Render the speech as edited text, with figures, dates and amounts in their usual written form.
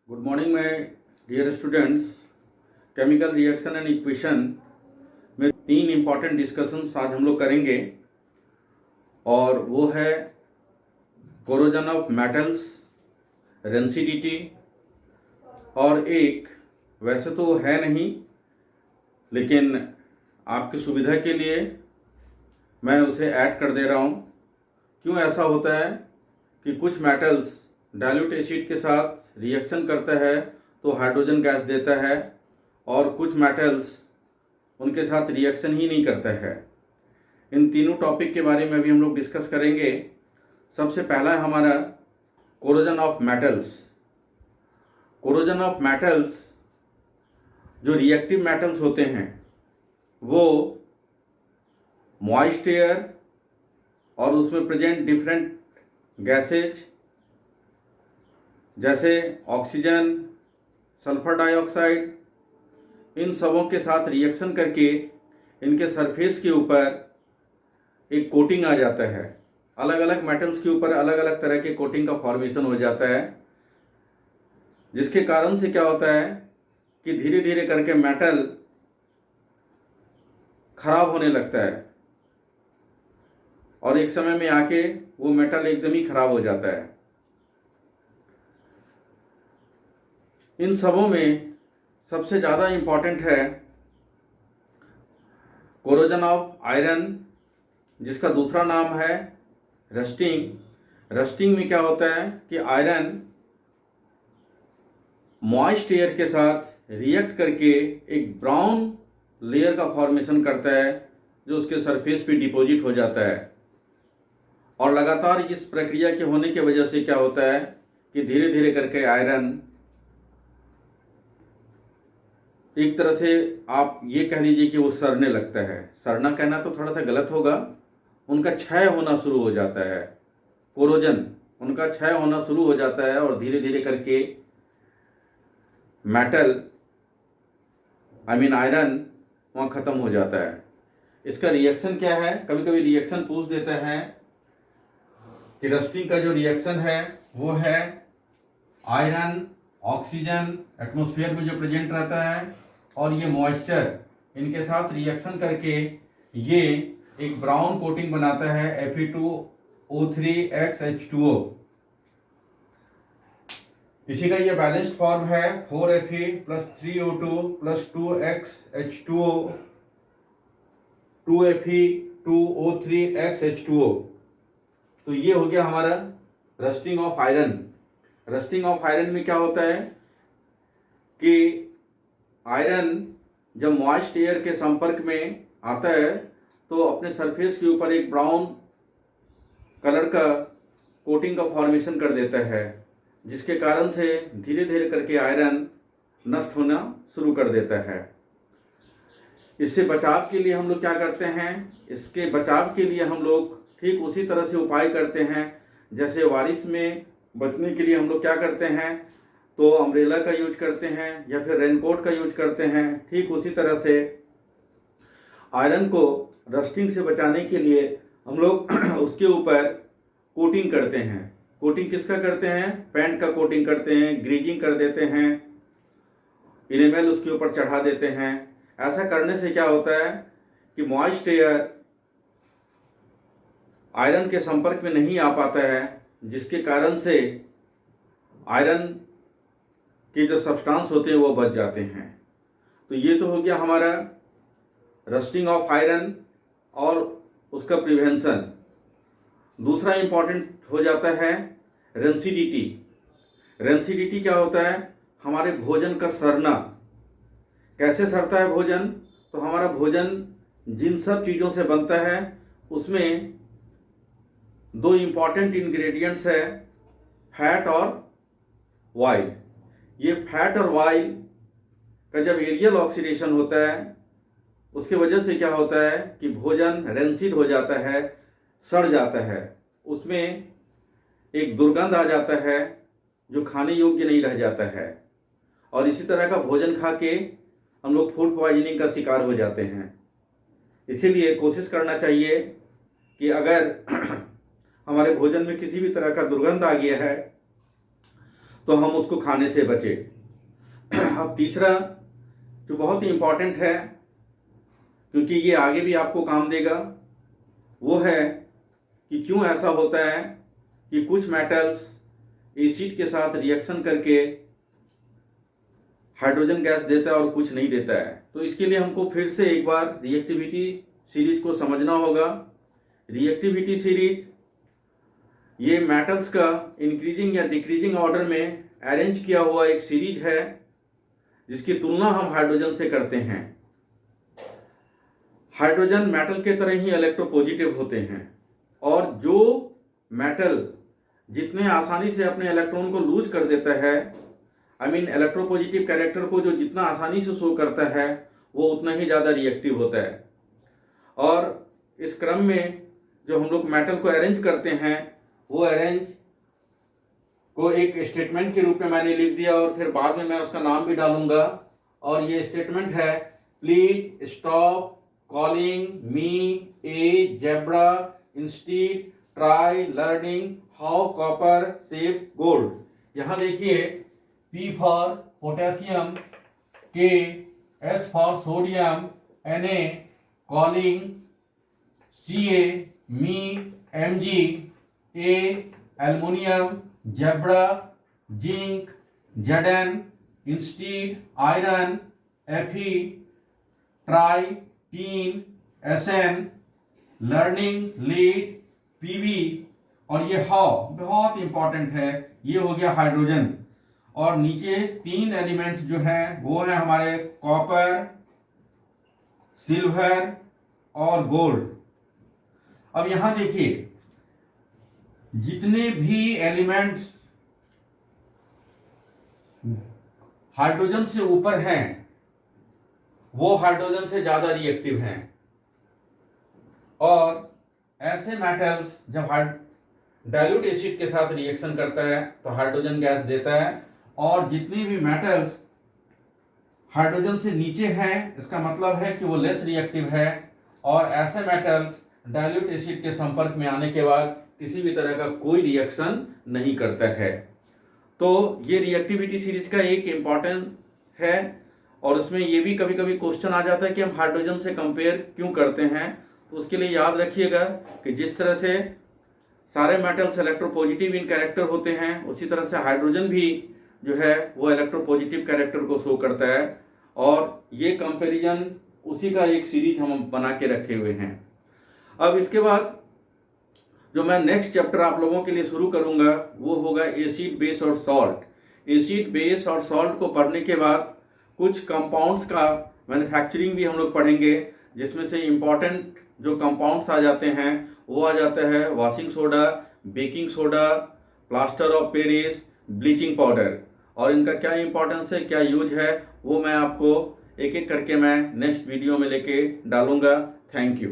Good morning my dear students. Chemical reaction and equation में तीन important discussions आज हम लोग करेंगे और वो है कोरोजन ऑफ मेटल्स, रेंसिडिटी, और एक वैसे तो है नहीं लेकिन आपकी सुविधा के लिए मैं उसे ऐड कर दे रहा हूँ। क्यों ऐसा होता है कि कुछ मेटल्स डाइल्यूट एसिड के साथ रिएक्शन करता है तो हाइड्रोजन गैस देता है और कुछ मेटल्स उनके साथ रिएक्शन ही नहीं करता है। इन तीनों टॉपिक के बारे में अभी हम लोग डिस्कस करेंगे। सबसे पहला है हमारा corrosion of metals. Corrosion of metals, जो रिएक्टिव मेटल्स होते हैं वो मॉइस्ट एयर और उसमें प्रेजेंट डिफरेंट गैसेज जैसे ऑक्सीजन, सल्फर डाइऑक्साइड, इन सबों के साथ रिएक्शन करके इनके सरफेस के ऊपर एक कोटिंग आ जाता है। अलग अलग मेटल्स के ऊपर अलग अलग तरह के कोटिंग का फॉर्मेशन हो जाता है, जिसके कारण से क्या होता है कि धीरे धीरे करके मेटल खराब होने लगता है और एक समय में आके वो मेटल एकदम ही खराब हो जाता है। इन सबों में सबसे ज़्यादा इम्पॉर्टेंट है कोरोजन ऑफ आयरन, जिसका दूसरा नाम है रस्टिंग। रस्टिंग में क्या होता है कि आयरन मॉइस्ट एयर के साथ रिएक्ट करके एक ब्राउन लेयर का फॉर्मेशन करता है जो उसके सरफेस पे डिपॉजिट हो जाता है। और लगातार इस प्रक्रिया के होने की वजह से क्या होता है कि धीरे धीरे करके आयरन, एक तरह से आप ये कह लीजिए कि वो सड़ने लगता है। सड़ना कहना तो थोड़ा सा गलत होगा, उनका क्षय होना शुरू हो जाता है। कोरोजन, उनका क्षय होना शुरू हो जाता है और धीरे धीरे करके मेटल आयरन वहाँ ख़त्म हो जाता है। इसका रिएक्शन क्या है? कभी कभी रिएक्शन पूछ देता है कि रस्टिंग का जो रिएक्शन है वो है आयरन, ऑक्सीजन एटमॉस्फेयर में जो प्रेजेंट रहता है और ये मॉइस्चर, इनके साथ रिएक्शन करके ये एक ब्राउन कोटिंग बनाता है Fe2O3XH2O। इसी का ये बैलेंस्ड फॉर्म है 4Fe + 3O2 + 2XH2O 2Fe2O3XH2O। तो ये हो गया हमारा rusting of iron. Rusting of iron में क्या होता है कि आयरन जब मॉइस्ट एयर के संपर्क में आता है तो अपने सरफेस के ऊपर एक ब्राउन कलर का कोटिंग का फॉर्मेशन कर देता है, जिसके कारण से धीरे धीरे करके आयरन नष्ट होना शुरू कर देता है। इससे बचाव के लिए हम लोग क्या करते हैं? इसके बचाव के लिए हम लोग ठीक उसी तरह से उपाय करते हैं। जैसे बारिश में बचने के लिए हम लोग क्या करते हैं तो अम्ब्रेला का यूज करते हैं या फिर रेनकोट का यूज करते हैं। ठीक उसी तरह से आयरन को रस्टिंग से बचाने के लिए हम लोग उसके ऊपर कोटिंग करते हैं। कोटिंग किसका करते हैं? पेंट का कोटिंग करते हैं, ग्रीजिंग कर देते हैं, इनेमल उसके ऊपर चढ़ा देते हैं। ऐसा करने से क्या होता है कि मॉइस्ट एयर आयरन के संपर्क में नहीं आ पाता है, जिसके कारण से आयरन के जो सब्सटेंस होते हैं वो बच जाते हैं। तो ये तो हो गया हमारा रस्टिंग ऑफ आयरन और उसका प्रिवेंशन। दूसरा इम्पॉर्टेंट हो जाता है रेंसिडिटी। रेंसिडिटी क्या होता है? हमारे भोजन का सड़ना। कैसे सड़ता है भोजन? तो हमारा भोजन जिन सब चीज़ों से बनता है उसमें दो इम्पॉर्टेंट इंग्रेडिएंट्स है, फैट और ऑयल। ये फैट और ऑयल का जब एरियल ऑक्सीडेशन होता है उसके वजह से क्या होता है कि भोजन रेंसिड हो जाता है, सड़ जाता है, उसमें एक दुर्गंध आ जाता है जो खाने योग्य नहीं रह जाता है। और इसी तरह का भोजन खा के हम लोग फूड पॉइजनिंग का शिकार हो जाते हैं। इसीलिए कोशिश करना चाहिए कि अगर हमारे भोजन में किसी भी तरह का दुर्गंध आ गया है तो हम उसको खाने से बचें। अब तीसरा जो बहुत ही इम्पॉर्टेंट है, क्योंकि ये आगे भी आपको काम देगा, वो है कि क्यों ऐसा होता है कि कुछ मेटल्स एसिड के साथ रिएक्शन करके हाइड्रोजन गैस देता है और कुछ नहीं देता है। तो इसके लिए हमको फिर से एक बार रिएक्टिविटी सीरीज को समझना होगा। रिएक्टिविटी सीरीज ये मेटल्स का इंक्रीजिंग या डिक्रीजिंग ऑर्डर में अरेंज किया हुआ एक सीरीज है, जिसकी तुलना हम हाइड्रोजन से करते हैं। हाइड्रोजन मेटल के तरह ही इलेक्ट्रोपॉजिटिव होते हैं, और जो मेटल जितने आसानी से अपने इलेक्ट्रॉन को लूज कर देता है, इलेक्ट्रोपॉजिटिव कैरेक्टर को जो जितना आसानी से शो करता है, वो उतना ही ज़्यादा रिएक्टिव होता है। और इस क्रम में जो हम लोग मेटल को अरेंज करते हैं, वो अरेंज को एक स्टेटमेंट के रूप में मैंने लिख दिया, और फिर बाद में मैं उसका नाम भी डालूंगा। और ये स्टेटमेंट है, please stop calling me A zebra, instead try learning how copper shape gold. यहाँ देखिए, P for potassium, K, S for sodium, Na calling, Ca me, Mg, A aluminium, zebra zinc, Zn instead iron, Fe try tin, Sn learning lead, Pb, और ये how बहुत important है, ये हो गया hydrogen. और नीचे 3 एलिमेंट्स जो हैं वो हैं हमारे कॉपर, सिल्वर और गोल्ड। अब यहां देखिए, जितने भी एलिमेंट्स हाइड्रोजन से ऊपर हैं, वो हाइड्रोजन से ज्यादा रिएक्टिव हैं। और ऐसे मेटल्स जब डाइल्यूट एसिड के साथ रिएक्शन करता है तो हाइड्रोजन गैस देता है, और जितने भी मेटल्स हाइड्रोजन से नीचे हैं, इसका मतलब है कि वो लेस रिएक्टिव है। और ऐसे मेटल्स डाइल्यूट एसिड के संपर्क में आने के बाद किसी भी तरह का कोई रिएक्शन नहीं करता है। तो ये रिएक्टिविटी सीरीज का एक इम्पॉर्टेंट है, और इसमें ये भी कभी कभी क्वेश्चन आ जाता है कि हम हाइड्रोजन से कंपेयर क्यों करते हैं। तो उसके लिए याद रखिएगा कि जिस तरह से सारे मेटल्स इलेक्ट्रोपॉजिटिव इन कैरेक्टर होते हैं, उसी तरह से हाइड्रोजन भी जो है वो इलेक्ट्रोपॉजिटिव कैरेक्टर को शो करता है। और ये कंपैरिजन उसी का एक सीरीज हम बना के रखे हुए हैं। अब इसके बाद जो मैं नेक्स्ट चैप्टर आप लोगों के लिए शुरू करूंगा, वो होगा एसिड, बेस और सॉल्ट। एसिड, बेस और सॉल्ट को पढ़ने के बाद कुछ कंपाउंड्स का मैन्युफैक्चरिंग भी हम लोग पढ़ेंगे, जिसमें से इम्पॉर्टेंट जो कंपाउंड्स आ जाते हैं वो आ जाता है washing soda, baking soda, plaster of Paris, bleaching powder. और इनका क्या इंपॉर्टेंस है, क्या यूज है, वो मैं आपको एक एक करके मैं नेक्स्ट वीडियो में लेके डालूंगा। Thank you.